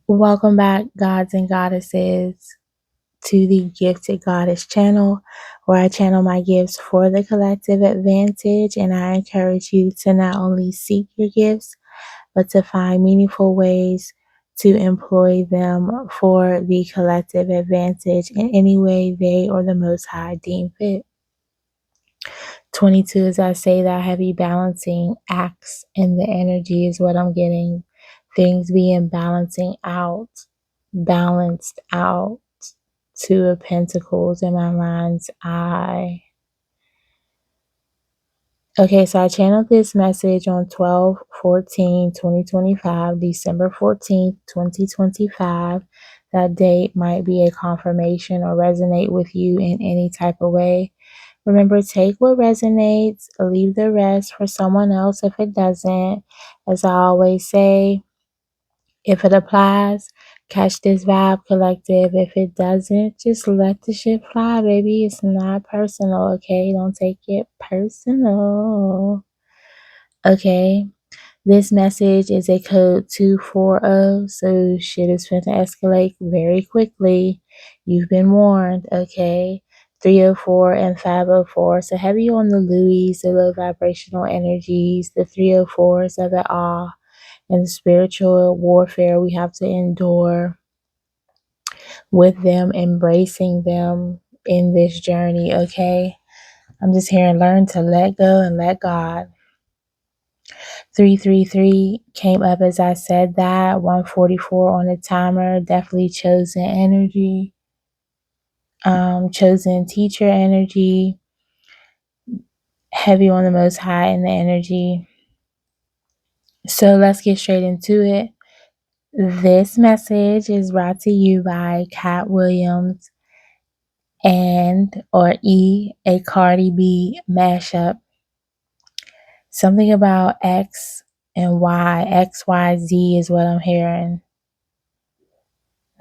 Welcome back, gods and goddesses, to the Gifted Goddess channel, where I channel my gifts for the collective advantage. And I encourage you to not only seek your gifts, but to find meaningful ways to employ them for the collective advantage in any way they or the Most High deem fit. 22, as I say that, heavy balancing acts in the energy is what I'm getting. Things being balanced out. Two of Pentacles in my mind's eye. Okay, so I channeled this message on 12/14/2025, December 14th, 2025. That date might be a confirmation or resonate with you in any type of way. Remember, take what resonates, leave the rest for someone else if it doesn't. As I always say, if it applies, catch this vibe, collective. If it doesn't, just let the shit fly, baby. It's not personal, okay? Don't take it personal. Okay? This message is a code 240, so shit is finna escalate very quickly. You've been warned, okay? 304 and 504. So heavy on the Louis, the low vibrational energies, the 304s of it all, and the spiritual warfare we have to endure with them, embracing them in this journey, okay? I'm just here and learn to let go and let God. 333 came up as I said that. 144 on the timer. Definitely chosen energy. Chosen teacher energy. Heavy on the Most High in the energy. So let's get straight into it. This message is brought to you by Cat Williams a Cardi B mashup. Something about X and Y. X, Y, Z is what I'm hearing.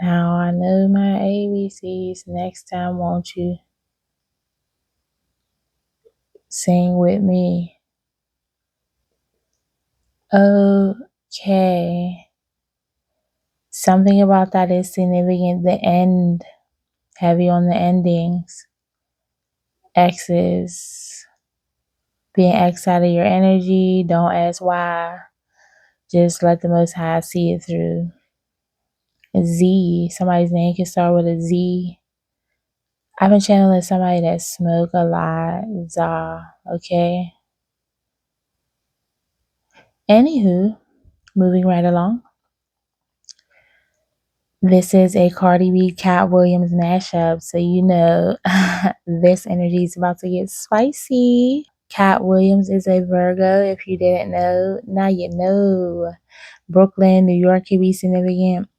Now I know my ABCs. Next time, won't you sing with me? Okay. Something about that is significant. The end. Heavy on the endings. X's. Being X out of your energy. Don't ask why. Just let the Most High see it through. Z. Somebody's name can start with a Z. I've been channeling somebody that smoke a lot. Zah. Okay. Anywho, moving right along. This is a Cardi B Cat Williams mashup, so you know this energy is about to get spicy. Cat Williams is a Virgo. If you didn't know, now you know. Brooklyn, New York can be significant.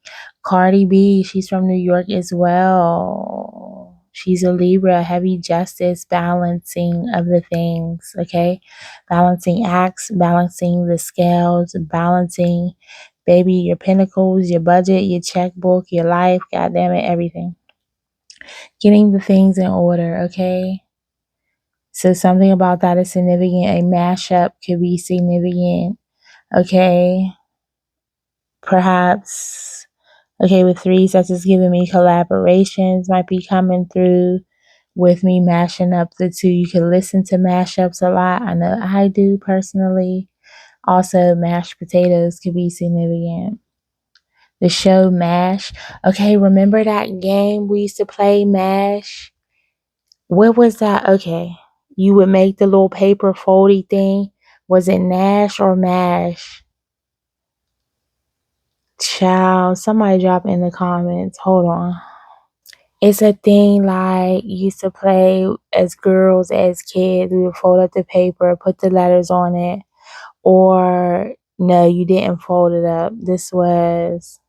Cardi B, she's from New York as well. She's a Libra, heavy justice, balancing of the things, okay? Balancing acts, balancing the scales, balancing, baby, your pinnacles, your budget, your checkbook, your life, goddamn it, everything. Getting the things in order, okay? So something about that is significant. A mashup could be significant, okay? Perhaps, okay, with threes, that's just giving me collaborations might be coming through with me mashing up the two. You can listen to mashups a lot. I know I do personally. Also, mashed potatoes could be significant. The show MASH. Okay, remember that game we used to play, MASH? What was that? Okay. You would make the little paper foldy thing. Was it Nash or MASH? Child, somebody drop in the comments. Hold on. It's a thing like used to play as girls, as kids. We would fold up the paper, put the letters on it. Or no, you didn't fold it up. This was,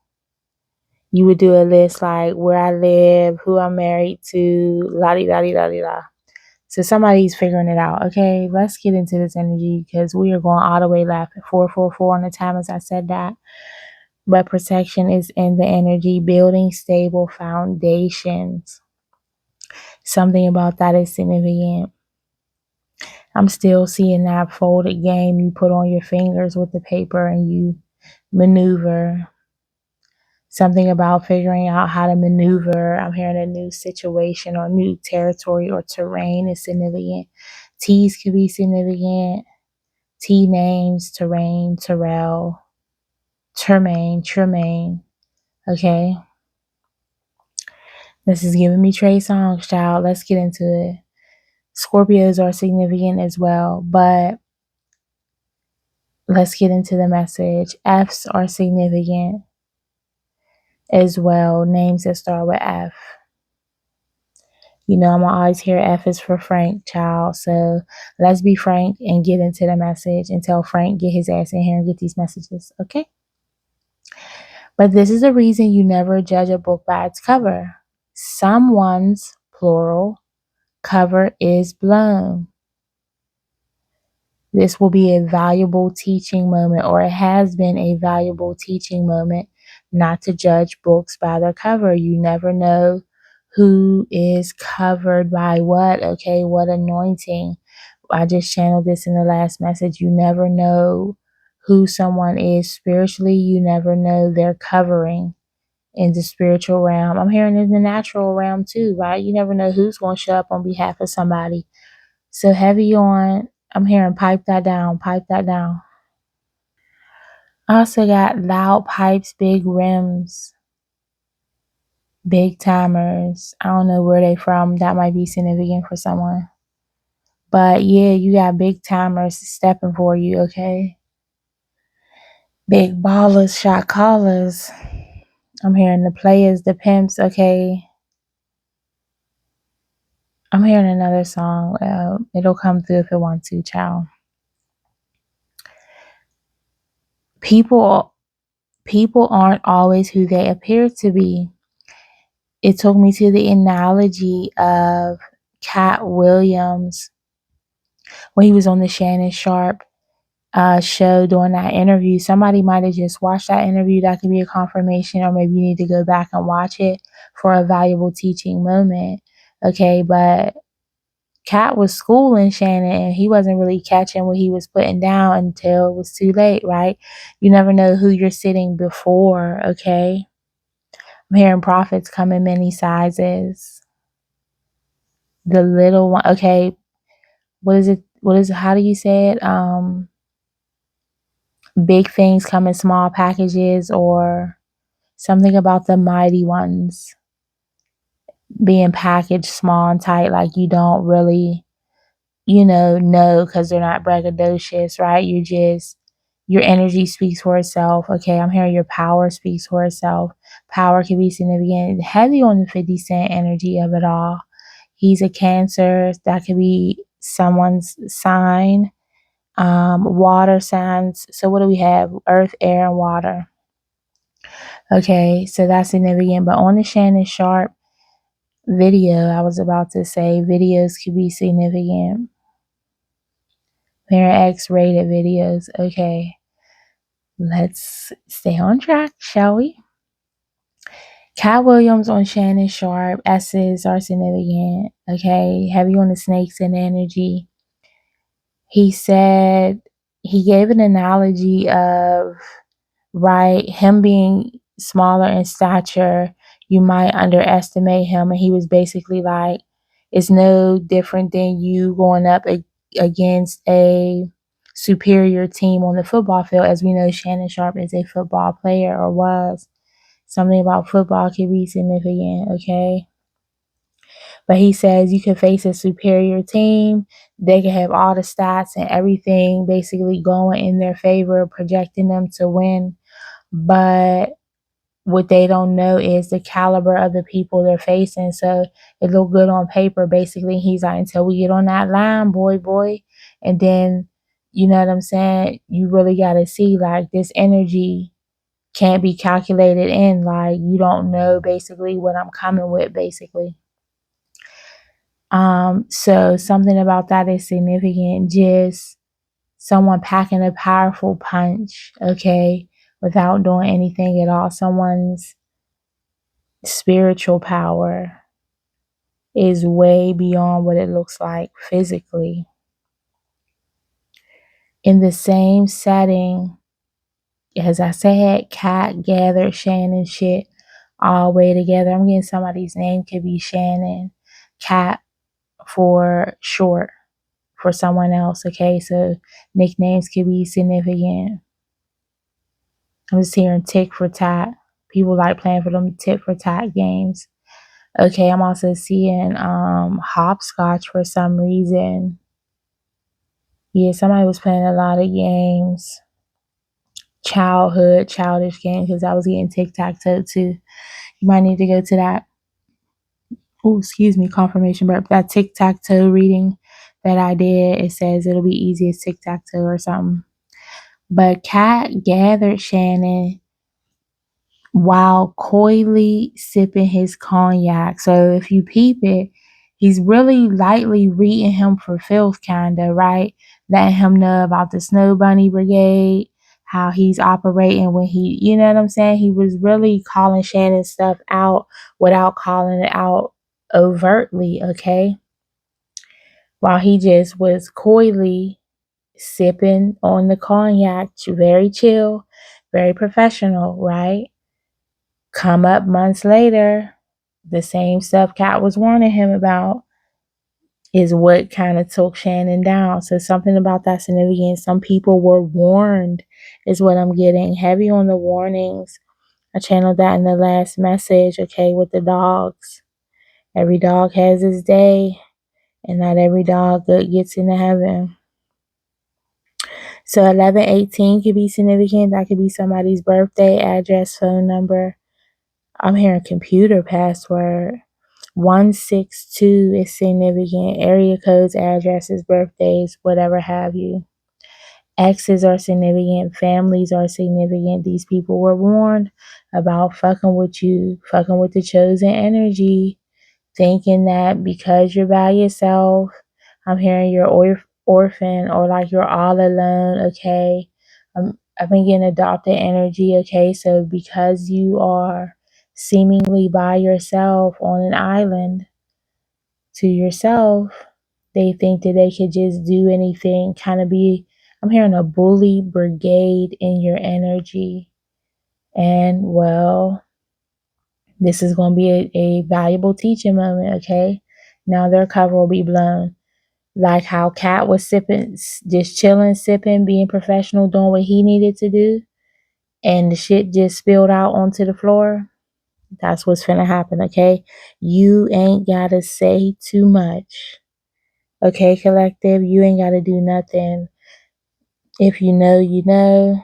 you would do a list like where I live, who I'm married to, la-di-da-di-da-di-da. So somebody's figuring it out. Okay, let's get into this energy because we are going all the way left. 444 on the time as I said that. But protection is in the energy, building stable foundations. Something about that is significant. I'm still seeing that folded game you put on your fingers with the paper and you maneuver. Something about figuring out how to maneuver. I'm hearing a new situation or new territory or terrain is significant. T's could be significant. T names, terrain, terrell, tremaine. Okay. This is giving me Trey Songz, child. Let's get into it. Scorpios are significant as well, but let's get into the message. F's are significant as well. Names that start with F. You know, I'm always hear F is for Frank, child. So let's be frank and get into the message and tell Frank get his ass in here and get these messages, okay? But this is the reason you never judge a book by its cover. Someone's, plural, cover is blown. This will be a valuable teaching moment, or it has been a valuable teaching moment, not to judge books by their cover. You never know who is covered by what, okay? What anointing. I just channeled this in the last message. You never know who someone is spiritually. You never know their covering in the spiritual realm. I'm hearing in the natural realm too, right? You never know who's going to show up on behalf of somebody. So heavy on, I'm hearing pipe that down, pipe that down. I also got loud pipes, big rims, big timers. I don't know where they from. That might be significant for someone. But yeah, you got big timers stepping for you, okay? Big ballers, shot callers. I'm hearing the players, the pimps, okay? I'm hearing another song. It'll come through if it wants to, child. People aren't always who they appear to be. It took me to the analogy of Cat Williams when he was on the Shannon Sharp show during that interview. Somebody might have just watched that interview. That could be a confirmation, or maybe you need to go back and watch it for a valuable teaching moment. Okay, but Cat was schooling Shannon and he wasn't really catching what he was putting down until it was too late, right? You never know who you're sitting before, okay? I'm hearing prophets come in many sizes. The little one, okay, how do you say it? Big things come in small packages, or something about the mighty ones being packaged small and tight, like you don't really, know, because they're not braggadocious, right? Your energy speaks for itself. Okay, I'm hearing your power speaks for itself. Power can be significant, heavy on the 50 Cent energy of it all. He's a Cancer. That could be someone's sign. Water signs. So what do we have? Earth, air, and water. Okay, so that's significant. But on the Shannon Sharp video, I was about to say videos could be significant. They're X-rated videos. Okay, let's stay on track, shall we? Cat Williams on Shannon Sharp. S's are significant. Okay, heavy on the snakes and energy. He said, he gave an analogy of, right, him being smaller in stature, you might underestimate him. And he was basically like, it's no different than you going up against a superior team on the football field. As we know, Shannon Sharp is a football player, or was. Something about football could be significant, okay? But he says you can face a superior team. They can have all the stats and everything basically going in their favor, projecting them to win. But what they don't know is the caliber of the people they're facing. So it look good on paper, basically. He's like, until we get on that line, boy. And then, you know what I'm saying? You really got to see, like, this energy can't be calculated in. Like, you don't know basically what I'm coming with, basically. So something about that is significant. Just someone packing a powerful punch, okay, without doing anything at all. Someone's spiritual power is way beyond what it looks like physically. In the same setting, as I said, Cat gathered Shannon shit all way together. I'm getting somebody's name could be Shannon. Cat for short for someone else, okay? So nicknames could be significant. I'm just hearing tick for tat. People like playing for them tit for tat games. Okay, I'm also seeing hopscotch for some reason. Yeah, somebody was playing a lot of games. Childish games, because I was getting tic-tac-toe too. You might need to go to that, oh, excuse me, confirmation, but that tic-tac-toe reading that I did, it says it'll be easy as tic-tac-toe or something. But Cat gathered Shannon while coyly sipping his cognac. So if you peep it, he's really lightly reading him for filth, kinda, right? Letting him know about the Snow Bunny Brigade, how he's operating when he, you know what I'm saying? He was really calling Shannon's stuff out without calling it out overtly, okay? While he just was coyly sipping on the cognac, very chill, very professional, right? Come up months later, the same stuff Cat was warning him about is what kind of took Shannon down. So something about that significance. Some people were warned, is what I'm getting. Heavy on the warnings. I channeled that in the last message, okay, with the dogs. Every dog has his day, and not every dog gets into heaven. So 1118 could be significant. That could be somebody's birthday, address, phone number. I'm hearing computer password. 162 is significant. Area codes, addresses, birthdays, whatever have you. Exes are significant. Families are significant. These people were warned about fucking with you, fucking with the chosen energy, thinking that because you're by yourself, I'm hearing you're orphan or like you're all alone, okay? I've been getting adopted energy, okay? So because you are seemingly by yourself on an island to yourself, they think that they could just do anything, kind of be, I'm hearing a bully brigade in your energy. And well, this is going to be a valuable teaching moment, okay? Now their cover will be blown. Like how Cat was sipping, just chilling, sipping, being professional, doing what he needed to do, and the shit just spilled out onto the floor. That's what's finna happen, okay? You ain't gotta say too much. Okay, collective? You ain't gotta do nothing. If you know, you know.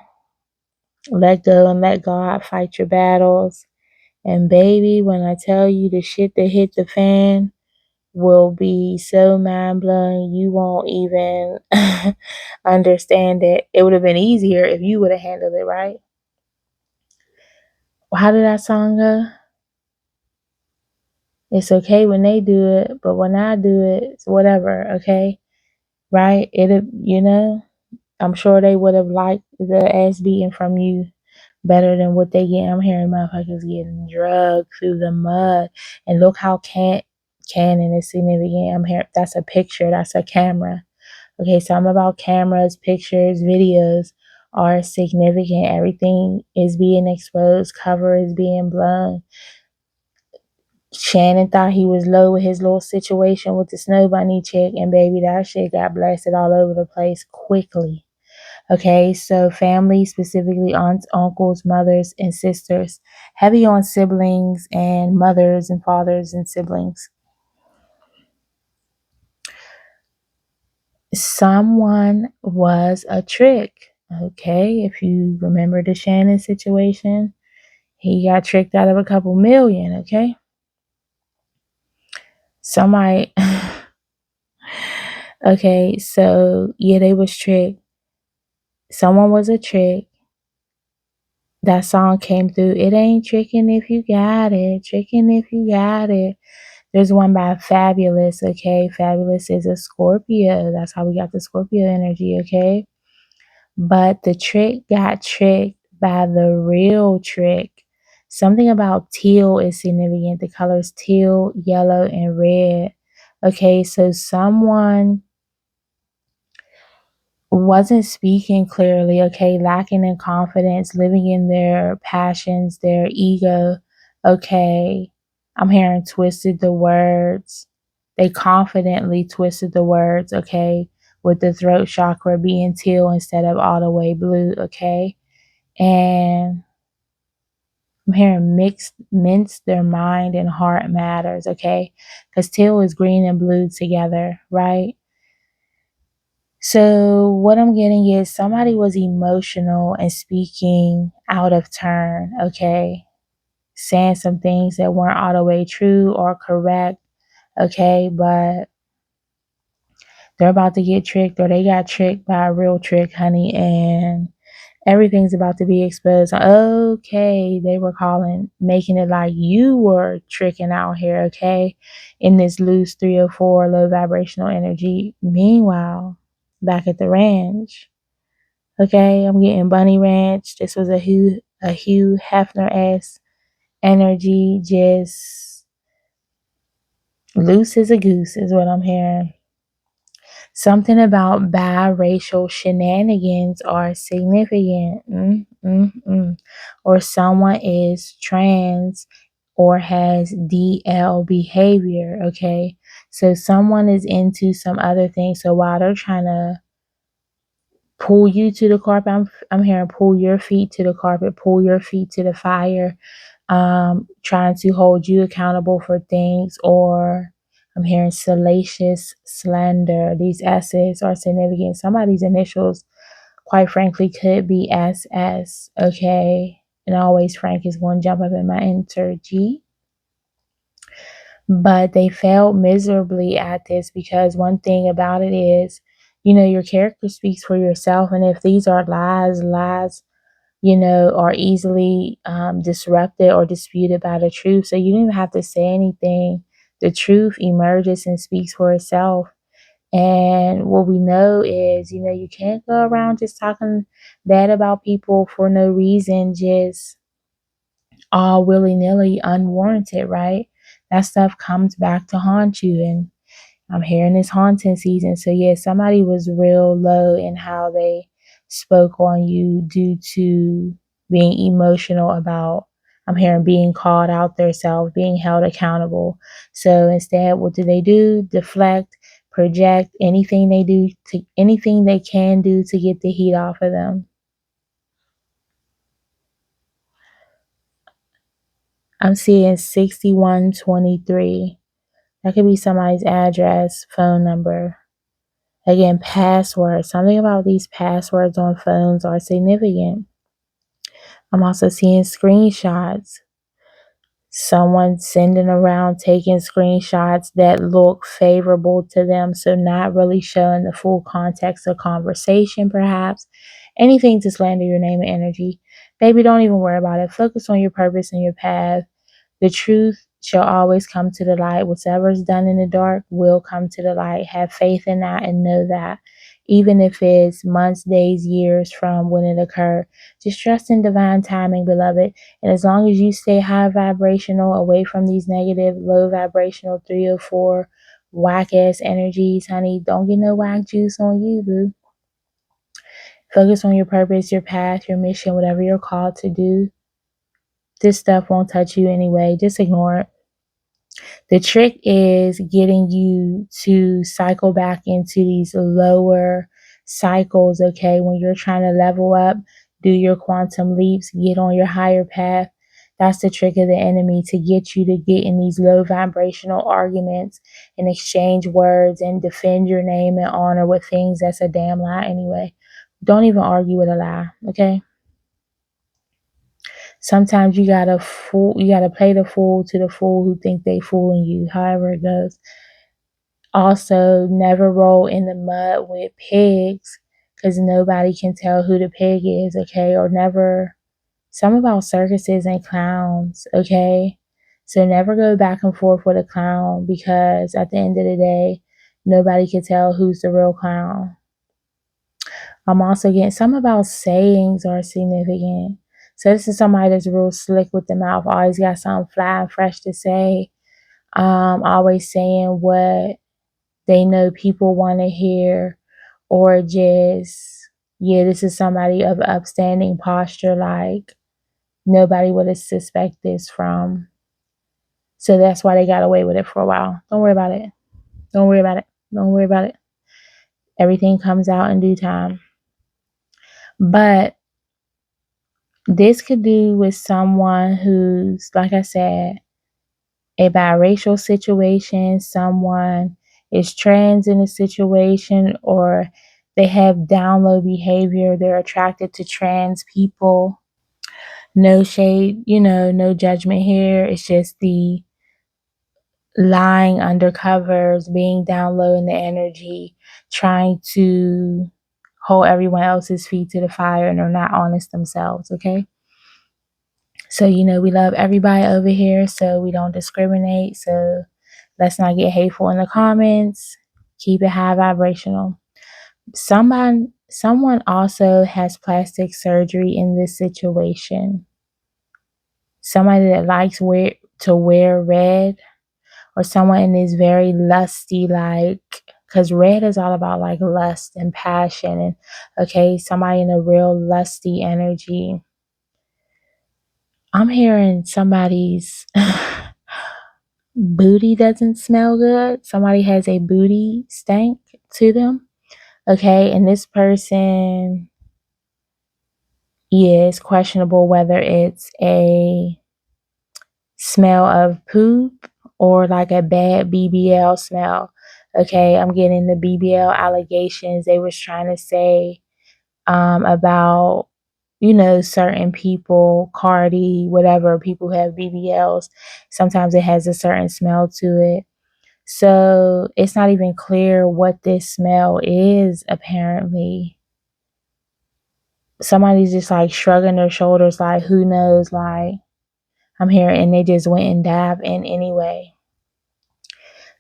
Let go and let God fight your battles. And baby, when I tell you the shit that hit the fan will be so mind blowing, you won't even understand it. It would have been easier if you would have handled it, right? How did that song go? It's okay when they do it, but when I do it, it's whatever, okay? Right? I'm sure they would have liked the ass beating from you better than what they get. I'm hearing motherfuckers getting drugged through the mud. And look how Canon is significant. I'm hearing that's a picture, that's a camera. Okay, something about cameras, pictures, videos are significant. Everything is being exposed, cover is being blown. Shannon thought he was low with his little situation with the Snow Bunny chick, and baby, that shit got blasted all over the place quickly. Okay, so family, specifically aunts, uncles, mothers, and sisters. Heavy on siblings and mothers and fathers and siblings. Someone was a trick. Okay, if you remember the Shannon situation, he got tricked out of a couple million. Okay, somebody. Okay, so yeah, they was tricked. Someone was a trick. That song came through. It ain't tricking if you got it. Tricking if you got it. There's one by Fabulous, okay? Fabulous is a Scorpio. That's how we got the Scorpio energy, okay? But the trick got tricked by the real trick. Something about teal is significant. The colors teal, yellow, and red. Okay, so someone wasn't speaking clearly, okay, lacking in confidence, living in their passions, their ego, okay. I'm hearing twisted the words. They confidently twisted the words, okay, with the throat chakra being teal instead of all the way blue, okay. And I'm hearing mince their mind and heart matters, okay, because teal is green and blue together, right? So what I'm getting is somebody was emotional and speaking out of turn, okay? Saying some things that weren't all the way true or correct, okay? But they're about to get tricked or they got tricked by a real trick, honey, and everything's about to be exposed. Okay, they were making it like you were tricking out here, okay? In this loose 304 low vibrational energy. Meanwhile, back at the ranch, okay, I'm getting Bunny Ranch. This was a Hugh Hefner-esque energy, just loose as a goose is what I'm hearing. Something about biracial shenanigans are significant. Or someone is trans or has DL behavior, okay? So someone is into some other thing. So while they're trying to pull you to the carpet, I'm hearing pull your feet to the carpet, pull your feet to the fire, trying to hold you accountable for things, or I'm hearing salacious slander. These S's are significant. Somebody's initials, quite frankly, could be SS, okay? And always Frank is going to jump up in my enter G. But they failed miserably at this because one thing about it is, your character speaks for yourself. And if these are lies, are easily disrupted or disputed by the truth. So you don't even have to say anything. The truth emerges and speaks for itself. And what we know is, you can't go around just talking bad about people for no reason, just all willy-nilly, unwarranted, right? That stuff comes back to haunt you. And I'm hearing this haunting season. So yeah, somebody was real low in how they spoke on you due to being emotional about, I'm hearing, being called out themselves, being held accountable. So instead, what do? Deflect, project, anything they can do to get the heat off of them. I'm seeing 6123. That could be somebody's address, phone number. Again, passwords. Something about these passwords on phones are significant. I'm also seeing screenshots. Someone sending around taking screenshots that look favorable to them. So not really showing the full context of conversation, perhaps. Anything to slander your name and energy. Baby, don't even worry about it. Focus on your purpose and your path. The truth shall always come to the light. Whatever is done in the dark will come to the light. Have faith in that and know that. Even if it's months, days, years from when it occurred, just trust in divine timing, beloved. And as long as you stay high vibrational, away from these negative, low vibrational 304 whack ass energies, honey, don't get no whack juice on you, boo. Focus on your purpose, your path, your mission, whatever you're called to do. This stuff won't touch you anyway. Just ignore it. The trick is getting you to cycle back into these lower cycles, okay? When you're trying to level up, do your quantum leaps, get on your higher path. That's the trick of the enemy, to get you to get in these low vibrational arguments and exchange words and defend your name and honor with things that's a damn lie anyway. Don't even argue with a lie, okay? Sometimes you gotta play the fool to the fool who think they fooling you, however it goes. Also, never roll in the mud with pigs, because nobody can tell who the pig is, okay? Or never, some about circuses and clowns, okay? So never go back and forth with a clown, because at the end of the day, nobody can tell who's the real clown. I'm also getting some about sayings are significant. So this is somebody that's real slick with the mouth, always got something fly and fresh to say, always saying what they know people want to hear, or just, yeah, this is somebody of upstanding posture, like nobody would have suspect this from. So that's why they got away with it for a while. Don't worry about it. Don't worry about it. Don't worry about it. Everything comes out in due time. But this could do with someone who's, like I said, a biracial situation, someone is trans in a situation, or they have down low behavior, they're attracted to trans people. No shade, no judgment here. It's just the lying under covers, being down low in the energy, trying to hold everyone else's feet to the fire, and they're not honest themselves, okay? So, we love everybody over here, so we don't discriminate. So let's not get hateful in the comments. Keep it high vibrational. Someone also has plastic surgery in this situation. Somebody that likes to wear red, or someone in this very lusty, because red is all about like lust and passion, and okay, somebody in a real lusty energy. I'm hearing somebody's booty doesn't smell good. Somebody has a booty stank to them. Okay, and this person, yeah, it's questionable whether it's a smell of poop or like a bad BBL smell. Okay, I'm getting the BBL allegations they was trying to say about, certain people, Cardi, whatever, people who have BBLs. Sometimes it has a certain smell to it. So it's not even clear what this smell is, apparently. Somebody's just like shrugging their shoulders, like, who knows, like, I'm here, and they just went and dabbed in anyway.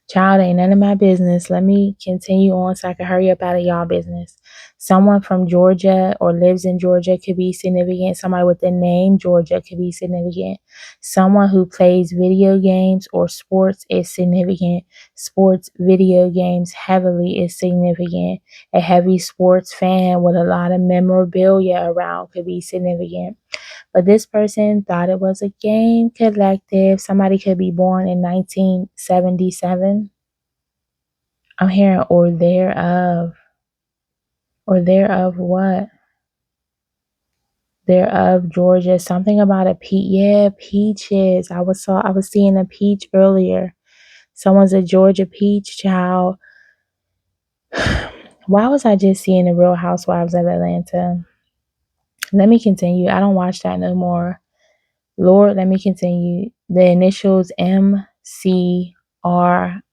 Child, ain't none of my business. Let me continue on so I can hurry up out of y'all business. Someone from Georgia or lives in Georgia could be significant. Somebody with the name Georgia could be significant. Someone who plays video games or sports is significant. Sports, video games heavily is significant. A heavy sports fan with a lot of memorabilia around could be significant. But this person thought it was a game collective. Somebody could be born in 1977. I'm hearing or thereof. Or thereof what? Thereof Georgia. Something about a peach. Yeah, peaches. I was seeing a peach earlier. Someone's a Georgia peach child. Why was I just seeing the Real Housewives of Atlanta? Let me continue. I don't watch that no more. Lord, let me continue. The initials MCRI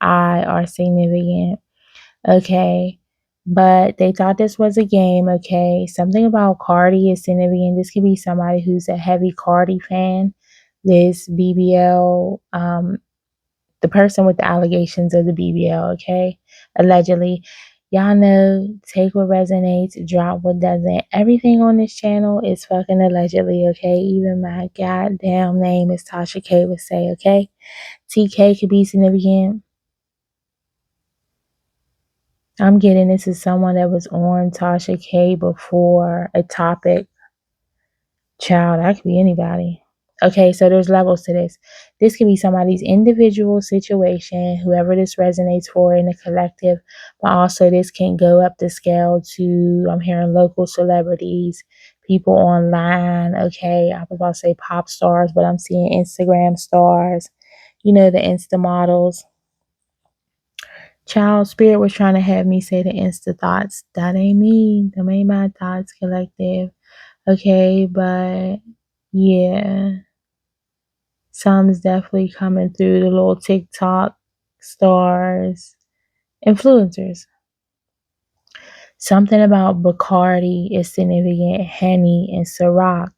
are significant. Okay. But they thought this was a game. Okay. Something about Cardi is significant. This could be somebody who's a heavy Cardi fan. This BBL, the person with the allegations of the BBL, okay? Allegedly. Y'all know, take what resonates, drop what doesn't. Everything on this channel is fucking allegedly, okay? Even my goddamn name, is Tasha K, would say, okay? TK could be significant. I'm getting this is someone that was on Tasha K before a topic. Child, that could be anybody. Okay, so there's levels to this. This could be somebody's individual situation, whoever this resonates for in the collective, but also this can go up the scale to, I'm hearing local celebrities, people online. Okay, I was about to say pop stars, but I'm seeing Instagram stars, the Insta models. Child spirit was trying to have me say the Insta thoughts. That ain't me. Them ain't my thoughts collective. Okay, but yeah. Some's definitely coming through, the little TikTok stars, influencers. Something about Bacardi is significant, Henny and Ciroc.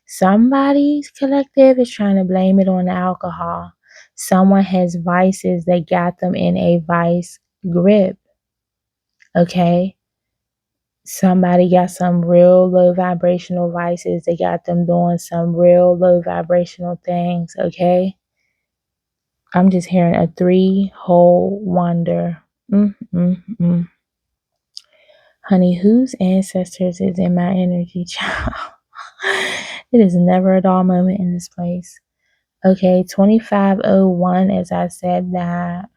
Somebody's collective is trying to blame it on the alcohol. Someone has vices that got them in a vice grip. Okay? Somebody got some real low vibrational vices. They got them doing some real low vibrational things. Okay? I'm just hearing a 3-hole wonder. Honey, whose ancestors is in my energy, child? It is never a dull moment in this place. Okay, 2501, as I said, that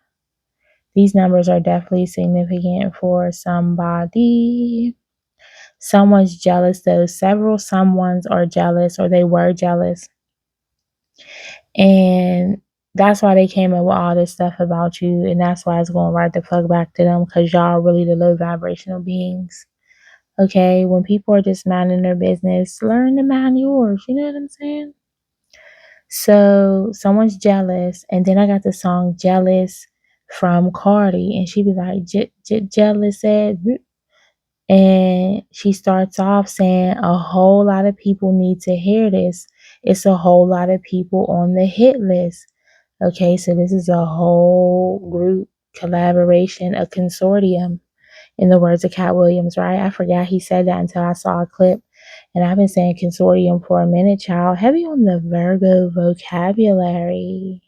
these numbers are definitely significant for somebody. Someone's jealous, though. Several someones are jealous, or they were jealous. And that's why they came up with all this stuff about you. And that's why it's going right the fuck back to them, because y'all are really the low vibrational beings. Okay, when people are just minding their business, learn to mind yours. You know what I'm saying? So someone's jealous, and then I got the song "Jealous" from Cardi, and she be like, "Jealous said," and she starts off saying, "A whole lot of people need to hear this. It's a whole lot of people on the hit list." Okay, so this is a whole group collaboration, a consortium, in the words of Cat Williams, right? I forgot he said that until I saw a clip. And I've been saying consortium for a minute, child. Heavy on the Virgo vocabulary.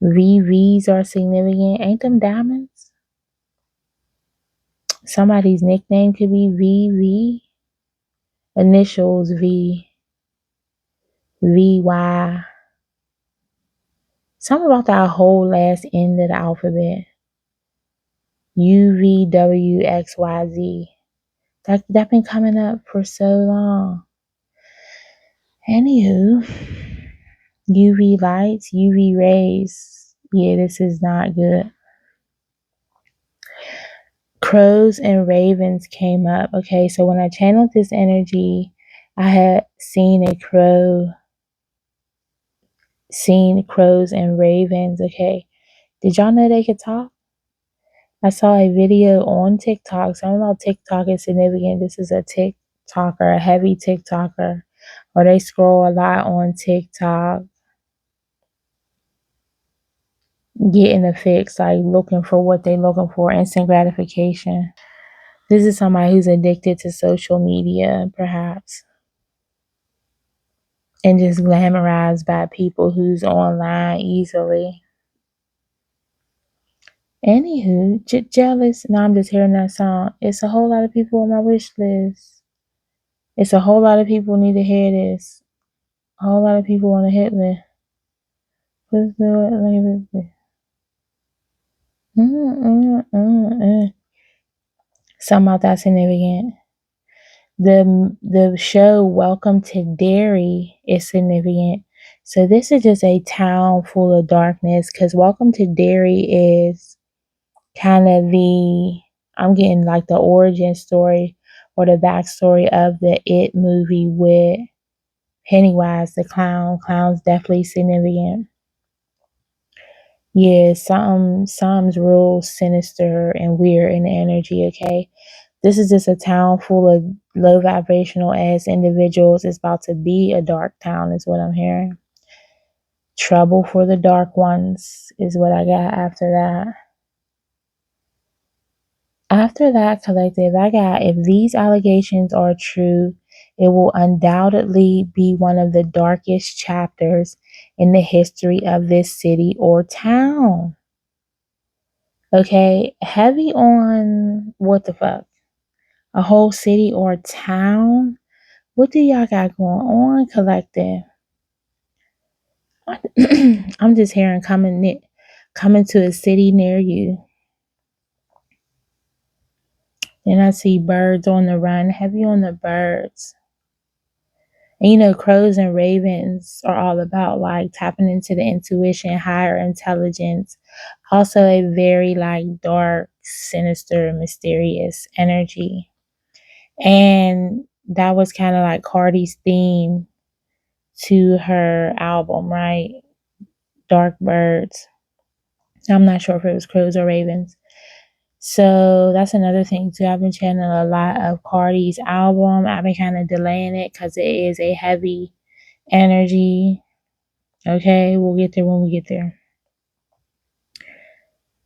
VVs are significant. Ain't them diamonds? Somebody's nickname could be VV. Initials V. VY. Something about that whole last end of the alphabet. UVWXYZ. That been coming up for so long. Anywho, UV lights, UV rays. Yeah, this is not good. Crows and ravens came up. Okay, so when I channeled this energy, I had seen crows and ravens. Okay, did y'all know they could talk? I saw a video on TikTok. Something about TikTok is significant. This is a TikToker, a heavy TikToker, or they scroll a lot on TikTok, getting a fix, like looking for what they looking for, instant gratification. This is somebody who's addicted to social media, perhaps, and just glamorized by people who's online easily. Anywho, jealous. Now I'm just hearing that song. It's a whole lot of people on my wish list. It's a whole lot of people need to hear this. A whole lot of people on the hit list. Let's do it. Something about that significant. The show Welcome to Derry is significant. So this is just a town full of darkness, because Welcome to Derry is kind of I'm getting like the origin story or the backstory of the It movie with Pennywise the clown. Clown's definitely significant. Yeah, something's real sinister and weird in the energy, okay? This is just a town full of low vibrational ass individuals. It's about to be a dark town, is what I'm hearing. Trouble for the dark ones is what I got after that. After that, collective, I got, if these allegations are true, it will undoubtedly be one of the darkest chapters in the history of this city or town. Okay, heavy on what the fuck? A whole city or town? What do y'all got going on, collective? I'm just hearing coming to a city near you. Then I see birds on the run, heavy on the birds. And you know, crows and ravens are all about like tapping into the intuition, higher intelligence. Also a very like dark, sinister, mysterious energy. And that was kind of like Cardi's theme to her album, right? Dark Birds. I'm not sure if it was crows or ravens. So that's another thing too. I've been channeling a lot of Cardi's album. I've been kind of delaying it because it is a heavy energy. Okay, we'll get there when we get there.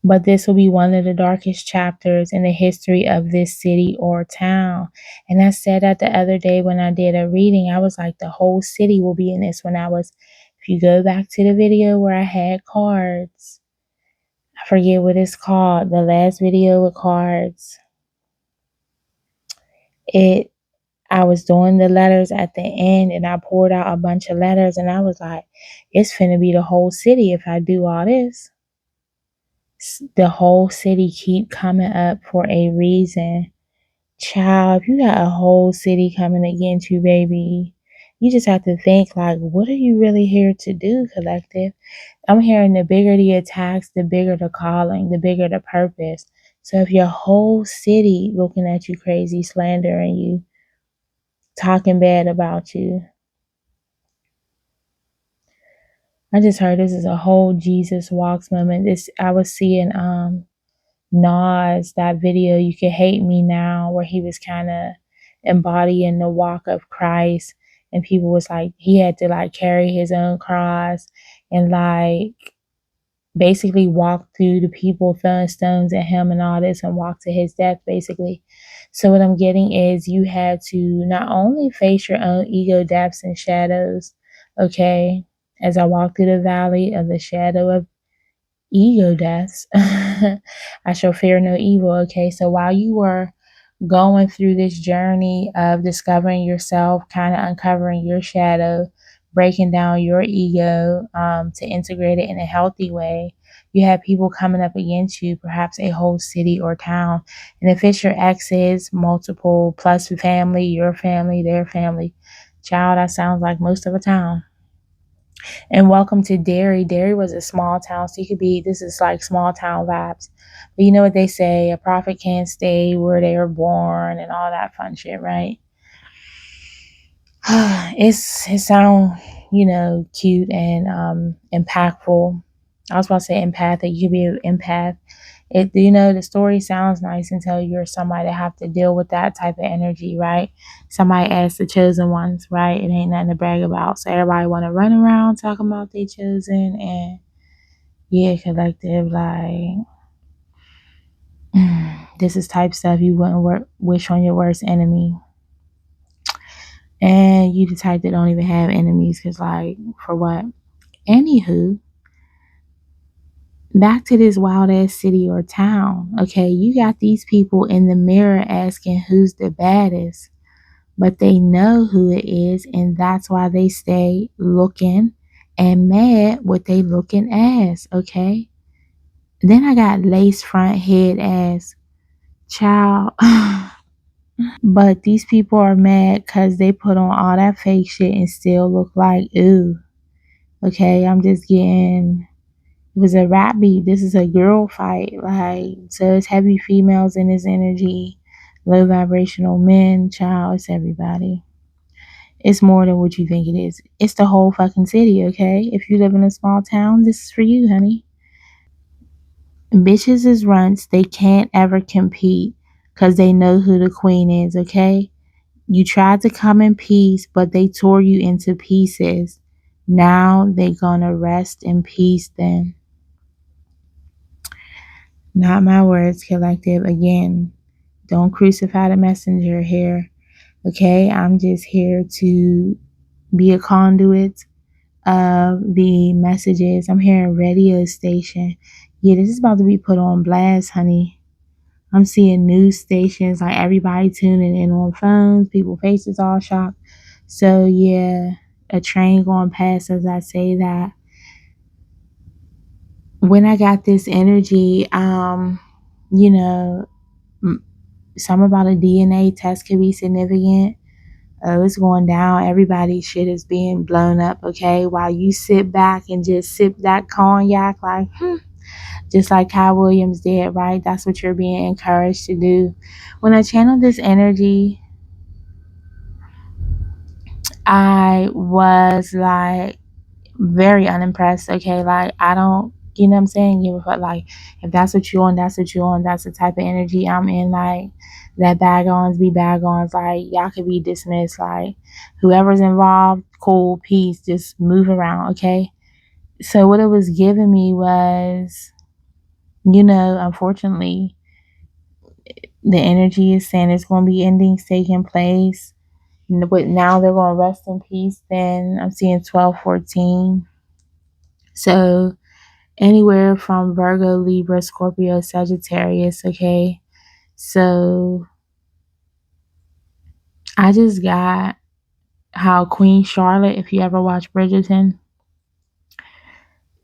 But this will be one of the darkest chapters in the history of this city or town. And I said that the other day when I did a reading, I was like, the whole city will be in this. If you go back to the video where I had cards, I forget what it's called, the last video with cards. it I was doing the letters at the end and I poured out a bunch of letters and I was like, it's finna be the whole city if I do all this. The whole city keep coming up for a reason. Child, if you got a whole city coming against you, baby, you just have to think like, what are you really here to do, collective? I'm hearing the bigger the attacks, the bigger the calling, the bigger the purpose. So if your whole city looking at you crazy, slandering you, talking bad about you, I just heard this is a whole Jesus walks moment. This I was seeing Nas, that video, You Can Hate Me Now, where he was kind of embodying the walk of Christ. And people was like, he had to like carry his own cross and like basically walk through the people throwing stones at him and all this and walk to his death, basically. So what I'm getting is you had to not only face your own ego depths and shadows, okay, as I walk through the valley of the shadow of ego deaths, I shall fear no evil. Okay, so while you were going through this journey of discovering yourself, kind of uncovering your shadow, breaking down your ego to integrate it in a healthy way, you have people coming up against you, perhaps a whole city or town. And if it's your exes, multiple plus family, your family, their family, child, that sounds like most of a town. And welcome to Derry. Derry was a small town, so you could be, this is like small town vibes. But you know what they say, a prophet can't stay where they were born and all that fun shit, right? It sounds, cute and impactful. I was about to say empathic. You could be an empath. The story sounds nice until you're somebody that have to deal with that type of energy, right? Somebody as the chosen ones, right? It ain't nothing to brag about. So everybody want to run around talking about they chosen, and yeah, collective, like this is type stuff you wouldn't wish on your worst enemy. And you the type that don't even have enemies, because like, for what? Anywho, back to this wild ass city or town. Okay, you got these people in the mirror asking who's the baddest, but they know who it is, and that's why they stay looking and mad what they looking as. Okay, then I got lace front head ass child. But these people are mad because they put on all that fake shit and still look like ooh. Okay, I'm just getting, it was a rap beat. This is a girl fight. Like, so it's heavy females in this energy, low vibrational men, child, it's everybody. It's more than what you think it is. It's the whole fucking city, okay? If you live in a small town, this is for you, honey. Bitches is runts. They can't ever compete because they know who the queen is, okay? You tried to come in peace, but they tore you into pieces. Now they gonna rest in peace then. Not my words, collective. Again, don't crucify the messenger here. Okay, I'm just here to be a conduit of the messages. I'm hearing radio station. Yeah, this is about to be put on blast, honey. I'm seeing news stations, like everybody tuning in on phones, people faces all shocked. So yeah, a train going past as I say that. When I got this energy, you know, some about a DNA test could be significant. Oh, it's going down. Everybody's shit is being blown up, okay? While you sit back and just sip that cognac, like, just like Kyle Williams did, right? That's what you're being encouraged to do. When I channeled this energy, I was like very unimpressed, okay? Like, I don't, you know what I'm saying? Give a fuck. Like, if that's what you want, that's what you want. That's the type of energy I'm in. Like, let bag-ons be bag-ons. Like, y'all could be dismissed. Like, whoever's involved, cool, peace, just move around, okay? So what it was giving me was, unfortunately, the energy is saying it's going to be endings taking place. But now they're going to rest in peace. Then I'm seeing 1214. So anywhere from Virgo, Libra, Scorpio, Sagittarius, okay? So I just got how Queen Charlotte, if you ever watch Bridgerton,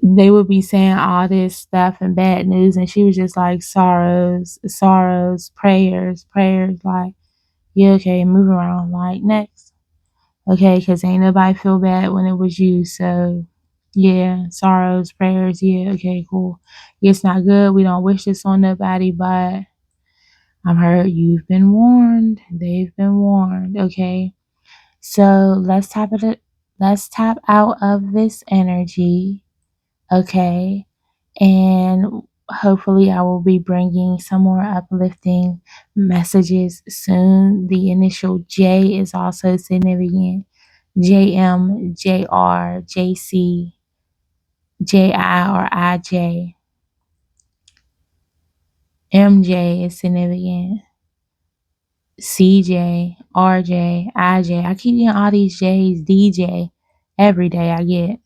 they would be saying all this stuff and bad news, and she was just like, sorrows, sorrows, prayers, prayers, like, yeah, okay, move around, like, next. Okay, because ain't nobody feel bad when it was you, so yeah, sorrows, prayers, yeah, okay, cool. Yeah, it's not good. We don't wish this on nobody, but I'm heard you've been warned. They've been warned, okay? So let's tap out of this energy, okay? And hopefully I will be bringing some more uplifting messages soon. The initial J is also significant. JM, JR, JC, JI or IJ. MJ is significant. CJ, RJ, IJ. I keep getting all these J's, DJ. Every day I get.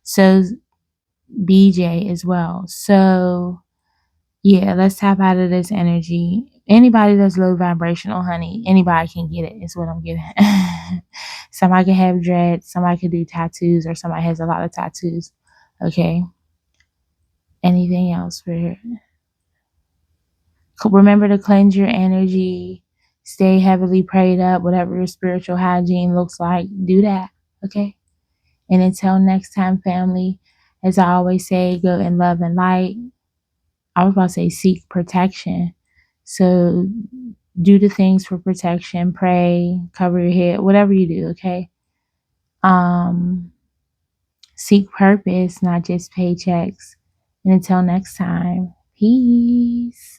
So BJ as well. So yeah, let's tap out of this energy. Anybody that's low vibrational, honey, anybody can get it, is what I'm getting. Somebody can have dreads, somebody can do tattoos, or somebody has a lot of tattoos. Okay. Anything else for remember to cleanse your energy, stay heavily prayed up, whatever your spiritual hygiene looks like, do that. Okay. And until next time, family, as I always say, go in love and light. I was about to say seek protection. So do the things for protection, pray, cover your head, whatever you do, okay? Seek purpose, not just paychecks. And until next time, peace.